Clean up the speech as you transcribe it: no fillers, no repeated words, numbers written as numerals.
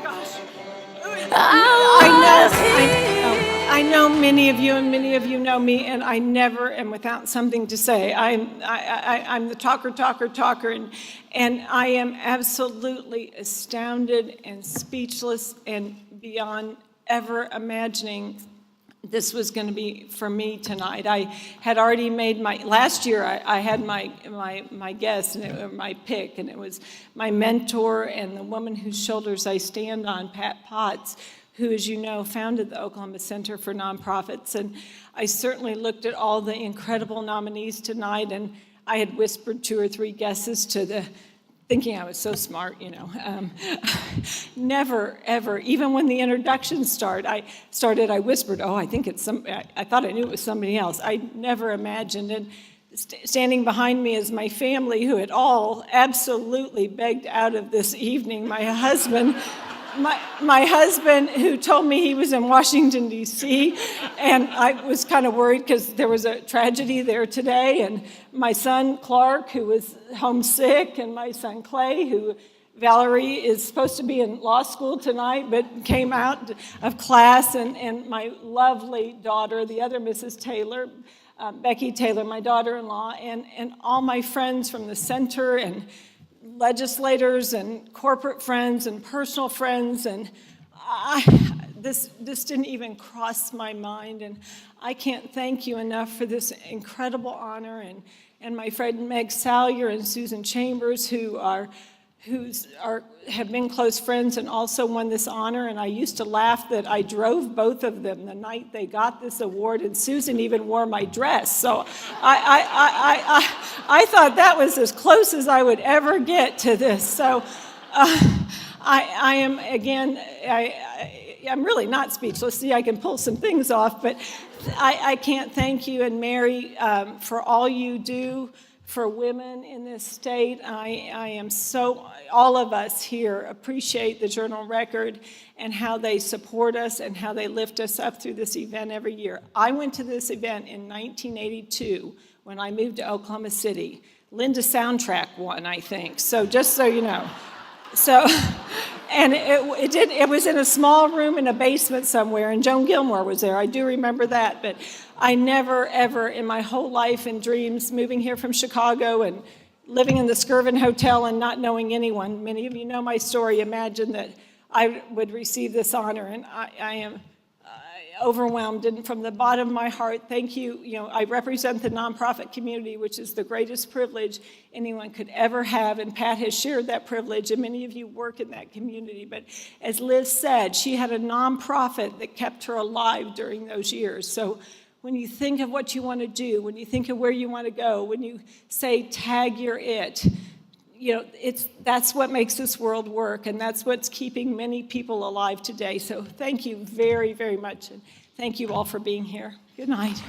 gosh. I know many of you, and many of you know me, and I never am without something to say. I'm the talker, and I am absolutely astounded and speechless and beyond ever imagining this was going to be for me tonight. I had already made last year I had my guest, and my pick, and it was my mentor and the woman whose shoulders I stand on, Pat Potts, who, as you know, founded the Oklahoma Center for Nonprofits. And I certainly looked at all the incredible nominees tonight, and I had whispered 2 or 3 guesses thinking I was so smart, Never, ever, even when the introduction started, I whispered, oh, I think it's I thought I knew it was somebody else. I never imagined. And standing behind me is my family, who had all absolutely begged out of this evening. My husband, who told me he was in Washington, D.C., and I was kind of worried because there was a tragedy there today, and my son, Clark, who was homesick, and my son, Clay, Valerie is supposed to be in law school tonight, but came out of class, and my lovely daughter, the other Mrs. Taylor, Becky Taylor, my daughter-in-law, and all my friends from the center, and legislators and corporate friends and personal friends, and this didn't even cross my mind, and I can't thank you enough for this incredible honor, and my friend Meg Salyer and Susan Chambers, who have been close friends and also won this honor. And I used to laugh that I drove both of them the night they got this award, and Susan even wore my dress. So I thought that was as close as I would ever get to this. So I am, again, I'm really not speechless. See, I can pull some things off, but I can't thank you and Mary for all you do for women in this state. All of us here appreciate the Journal Record and how they support us and how they lift us up through this event every year. I went to this event in 1982 when I moved to Oklahoma City. Linda Soundtrack won, I think, so just so you know. So, and it was in a small room in a basement somewhere, and Joan Gilmore was there. I do remember that, but I never, ever in my whole life and dreams, moving here from Chicago and living in the Skirvin Hotel and not knowing anyone, many of you know my story, imagined that I would receive this honor, and I am overwhelmed, and from the bottom of my heart, thank you. I represent the nonprofit community, which is the greatest privilege anyone could ever have, and Pat has shared that privilege, and many of you work in that community. But as Liz said, she had a nonprofit that kept her alive during those years. So when you think of what you want to do, when you think of where you want to go, when you say tag your it, that's what makes this world work, and that's what's keeping many people alive today. So thank you very, very much, and thank you all for being here. Good night.